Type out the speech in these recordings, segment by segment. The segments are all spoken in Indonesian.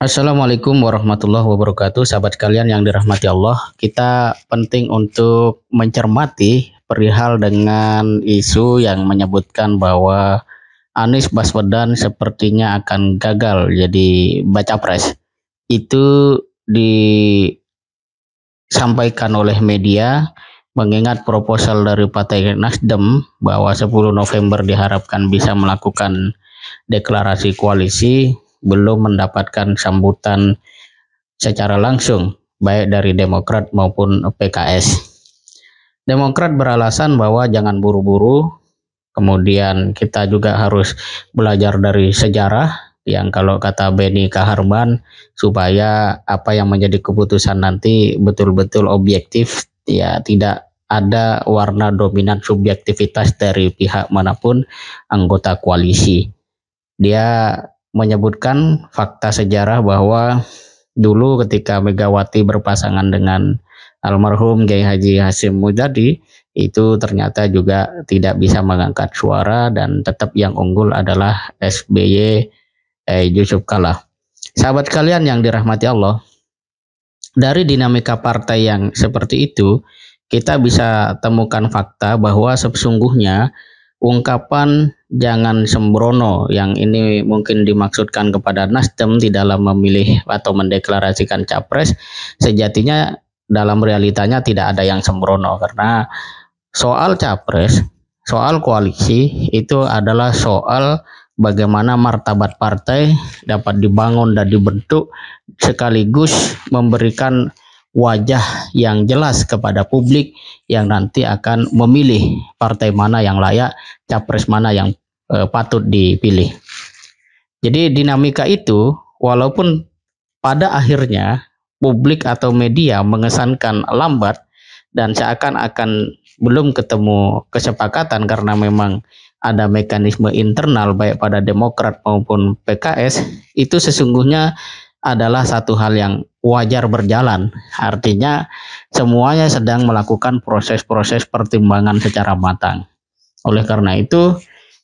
Assalamualaikum warahmatullahi wabarakatuh, sahabat kalian yang dirahmati Allah. Kita penting untuk mencermati perihal dengan isu yang menyebutkan bahwa Anies Baswedan sepertinya akan gagal jadi baca pres. Itu disampaikan oleh media mengingat proposal dari Partai Nasdem bahwa 10 November diharapkan bisa melakukan deklarasi koalisi belum mendapatkan sambutan secara langsung baik dari Demokrat maupun PKS. Demokrat beralasan bahwa jangan buru-buru, kemudian kita juga harus belajar dari sejarah yang kalau kata Benny Kaharman supaya apa yang menjadi keputusan nanti betul-betul objektif, ya tidak ada warna dominan subjektivitas dari pihak manapun anggota koalisi. Dia menyebutkan fakta sejarah bahwa dulu ketika Megawati berpasangan dengan almarhum Kiai Haji Hashim Muzadi itu ternyata juga tidak bisa mengangkat suara dan tetap yang unggul adalah SBY Yusuf Kala. Sahabat kalian yang dirahmati Allah, dari dinamika partai yang seperti itu kita bisa temukan fakta bahwa sesungguhnya ungkapan jangan sembrono yang ini mungkin dimaksudkan kepada Nasdem di dalam memilih atau mendeklarasikan capres, sejatinya dalam realitanya tidak ada yang sembrono karena soal capres, soal koalisi itu adalah soal bagaimana martabat partai dapat dibangun dan dibentuk sekaligus memberikan wajah yang jelas kepada publik yang nanti akan memilih partai mana yang layak, capres mana yang patut dipilih. Jadi dinamika itu walaupun pada akhirnya publik atau media mengesankan lambat dan seakan-akan belum ketemu kesepakatan karena memang ada mekanisme internal baik pada Demokrat maupun PKS, itu sesungguhnya adalah satu hal yang wajar berjalan. Artinya semuanya sedang melakukan proses-proses pertimbangan secara matang. Oleh karena itu,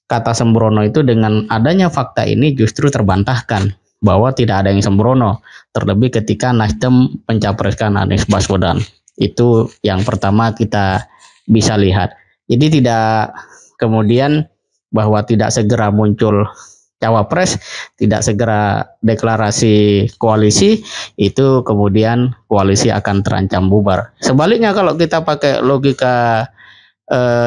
kata sembrono itu dengan adanya fakta ini justru terbantahkan bahwa tidak ada yang sembrono. Terlebih ketika Nasdem mencapreskan Anies Baswedan. Itu yang pertama kita bisa lihat. Jadi tidak kemudian bahwa tidak segera muncul cawapres, tidak segera deklarasi koalisi, itu kemudian koalisi akan terancam bubar. Sebaliknya kalau kita pakai logika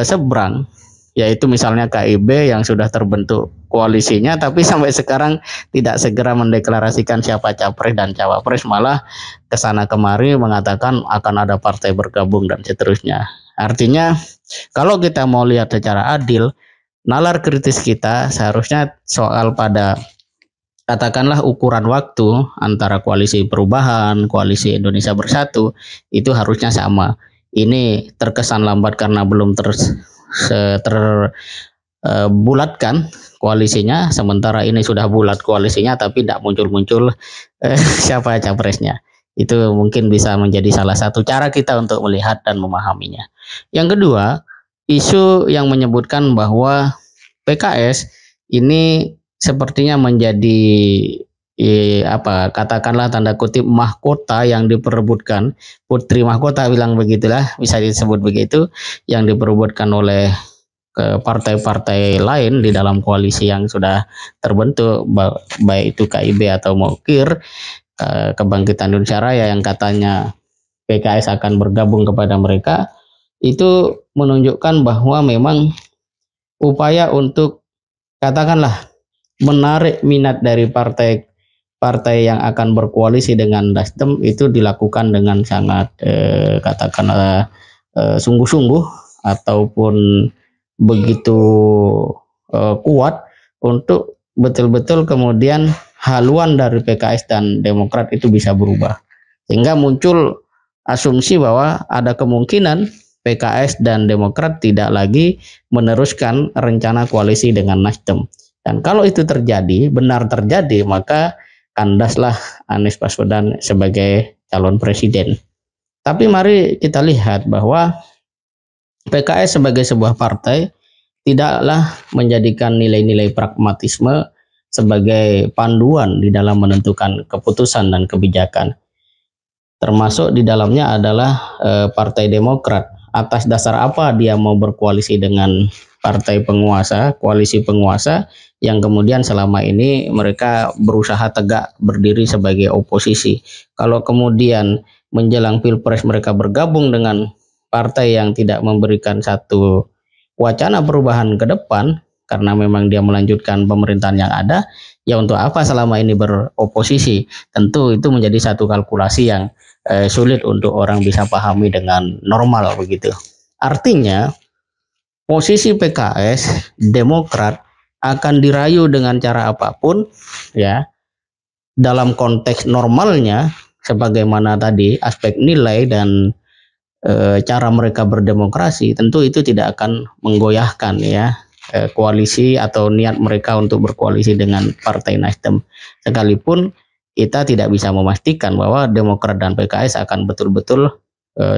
seberang, yaitu misalnya KIB yang sudah terbentuk koalisinya, tapi sampai sekarang tidak segera mendeklarasikan siapa capres dan cawapres, malah kesana kemari mengatakan akan ada partai bergabung dan seterusnya. Artinya kalau kita mau lihat secara adil, nalar kritis kita seharusnya soal pada katakanlah ukuran waktu antara koalisi perubahan, koalisi Indonesia Bersatu itu harusnya sama. Ini terkesan lambat karena belum terbulatkan koalisinya, sementara ini sudah bulat koalisinya tapi tidak muncul-muncul siapa capresnya. Itu mungkin bisa menjadi salah satu cara kita untuk melihat dan memahaminya. Yang kedua, isu yang menyebutkan bahwa PKS ini sepertinya menjadi katakanlah tanda kutip mahkota yang diperebutkan, putri mahkota bilang begitulah, bisa disebut begitu, yang diperebutkan oleh partai-partai lain di dalam koalisi yang sudah terbentuk, baik itu KIB atau MOKIR, Kebangkitan Indonesia Raya yang katanya PKS akan bergabung kepada mereka. Itu menunjukkan bahwa memang upaya untuk katakanlah menarik minat dari partai yang akan berkoalisi dengan Nasdem itu dilakukan dengan sangat katakanlah sungguh-sungguh ataupun begitu kuat untuk betul-betul kemudian haluan dari PKS dan Demokrat itu bisa berubah, sehingga muncul asumsi bahwa ada kemungkinan PKS dan Demokrat tidak lagi meneruskan rencana koalisi dengan Nasdem. Dan kalau itu terjadi, benar terjadi, maka kandaslah Anies Baswedan sebagai calon presiden. Tapi mari kita lihat bahwa PKS sebagai sebuah partai tidaklah menjadikan nilai-nilai pragmatisme sebagai panduan di dalam menentukan keputusan dan kebijakan. Termasuk di dalamnya adalah Partai Demokrat. Atas dasar apa dia mau berkoalisi dengan partai penguasa, koalisi penguasa yang kemudian selama ini mereka berusaha tegak berdiri sebagai oposisi. Kalau kemudian menjelang Pilpres mereka bergabung dengan partai yang tidak memberikan satu wacana perubahan ke depan karena memang dia melanjutkan pemerintahan yang ada, ya untuk apa selama ini beroposisi? Tentu itu menjadi satu kalkulasi yang sulit untuk orang bisa pahami dengan normal begitu. Artinya posisi PKS, Demokrat akan dirayu dengan cara apapun ya dalam konteks normalnya sebagaimana tadi aspek nilai dan cara mereka berdemokrasi, tentu itu tidak akan menggoyahkan ya koalisi atau niat mereka untuk berkoalisi dengan Partai Nasdem. Sekalipun kita tidak bisa memastikan bahwa Demokrat dan PKS akan betul-betul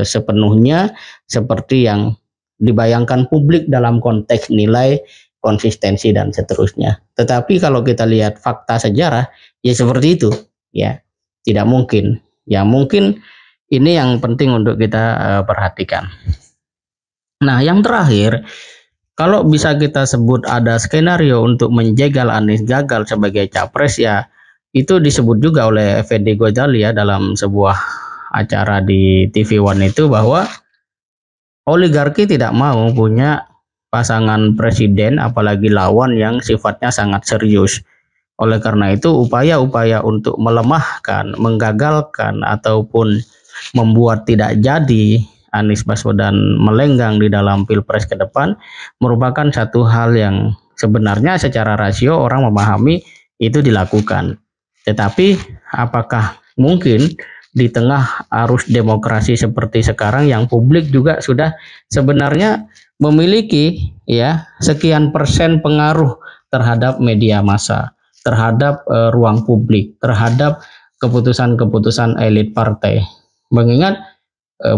sepenuhnya seperti yang dibayangkan publik dalam konteks nilai, konsistensi dan seterusnya. Tetapi kalau kita lihat fakta sejarah, ya seperti itu, ya tidak mungkin. Ya mungkin ini yang penting untuk kita perhatikan. Nah, yang terakhir, kalau bisa kita sebut ada skenario untuk menjegal Anies gagal sebagai capres, ya itu disebut juga oleh Effendi Ghazali ya dalam sebuah acara di TV One itu, bahwa oligarki tidak mau punya pasangan presiden apalagi lawan yang sifatnya sangat serius. Oleh karena itu upaya-upaya untuk melemahkan, menggagalkan ataupun membuat tidak jadi Anies Baswedan melenggang di dalam Pilpres ke depan merupakan satu hal yang sebenarnya secara rasio orang memahami itu dilakukan. Tetapi apakah mungkin di tengah arus demokrasi seperti sekarang yang publik juga sudah sebenarnya memiliki ya sekian persen pengaruh terhadap media massa, terhadap ruang publik, terhadap keputusan-keputusan elit partai. Mengingat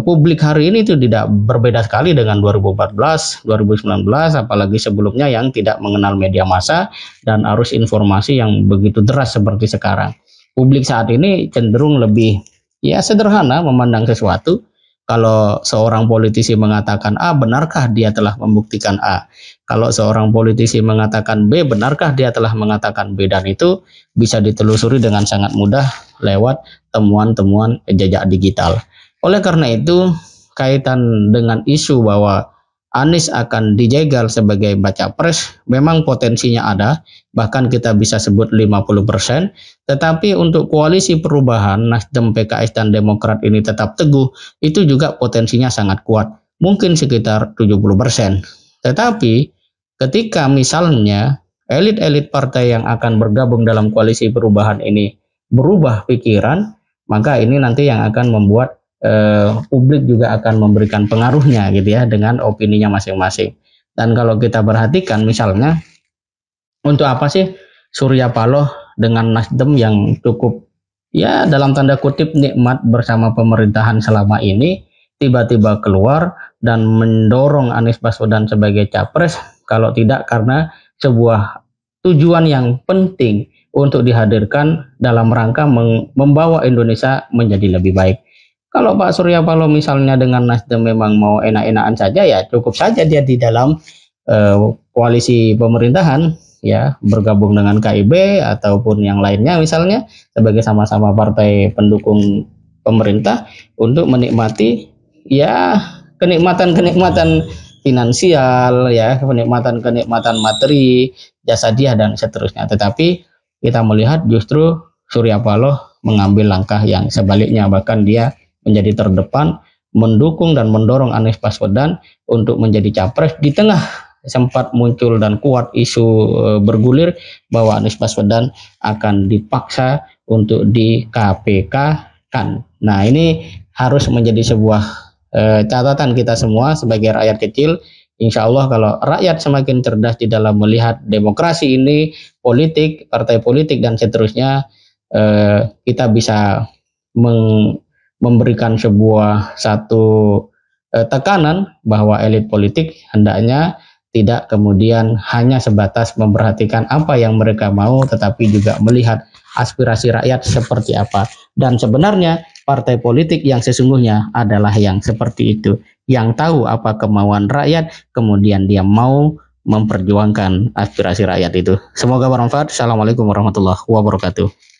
publik hari ini itu tidak berbeda sekali dengan 2014, 2019, apalagi sebelumnya yang tidak mengenal media massa dan arus informasi yang begitu deras seperti sekarang. Publik saat ini cenderung lebih ya sederhana memandang sesuatu. Kalau seorang politisi mengatakan A, benarkah dia telah membuktikan A? Kalau seorang politisi mengatakan B, benarkah dia telah mengatakan B? Dan itu bisa ditelusuri dengan sangat mudah lewat temuan-temuan jejak digital. Oleh karena itu, kaitan dengan isu bahwa Anies akan dijegal sebagai baca pres memang potensinya ada, bahkan kita bisa sebut 50%, tetapi untuk koalisi perubahan Nasdem, PKS dan Demokrat ini tetap teguh, itu juga potensinya sangat kuat, mungkin sekitar 70%. Tetapi ketika misalnya elit-elit partai yang akan bergabung dalam koalisi perubahan ini berubah pikiran, maka ini nanti yang akan membuat publik juga akan memberikan pengaruhnya gitu ya dengan opininya masing-masing. Dan kalau kita perhatikan misalnya untuk apa sih Surya Paloh dengan Nasdem yang cukup ya dalam tanda kutip nikmat bersama pemerintahan selama ini tiba-tiba keluar dan mendorong Anies Baswedan sebagai capres, kalau tidak karena sebuah tujuan yang penting untuk dihadirkan dalam rangka membawa Indonesia menjadi lebih baik. Kalau Pak Surya Paloh misalnya dengan Nasdem memang mau enak-enakan saja, ya cukup saja dia di dalam koalisi pemerintahan ya bergabung dengan KIB ataupun yang lainnya misalnya sebagai sama-sama partai pendukung pemerintah untuk menikmati ya kenikmatan-kenikmatan finansial ya, kenikmatan-kenikmatan materi, jasa dia dan seterusnya. Tetapi kita melihat justru Surya Paloh mengambil langkah yang sebaliknya, bahkan dia menjadi terdepan mendukung dan mendorong Anies Baswedan untuk menjadi capres di tengah sempat muncul dan kuat isu bergulir bahwa Anies Baswedan akan dipaksa untuk di KPK-kan. Nah, ini harus menjadi sebuah catatan kita semua sebagai rakyat kecil. Insya Allah kalau rakyat semakin cerdas di dalam melihat demokrasi ini, politik, partai politik dan seterusnya, kita bisa memberikan sebuah satu tekanan bahwa elit politik hendaknya tidak kemudian hanya sebatas memperhatikan apa yang mereka mau, tetapi juga melihat aspirasi rakyat seperti apa. Dan sebenarnya partai politik yang sesungguhnya adalah yang seperti itu, yang tahu apa kemauan rakyat, kemudian dia mau memperjuangkan aspirasi rakyat itu. Semoga bermanfaat. Assalamualaikum warahmatullahi wabarakatuh.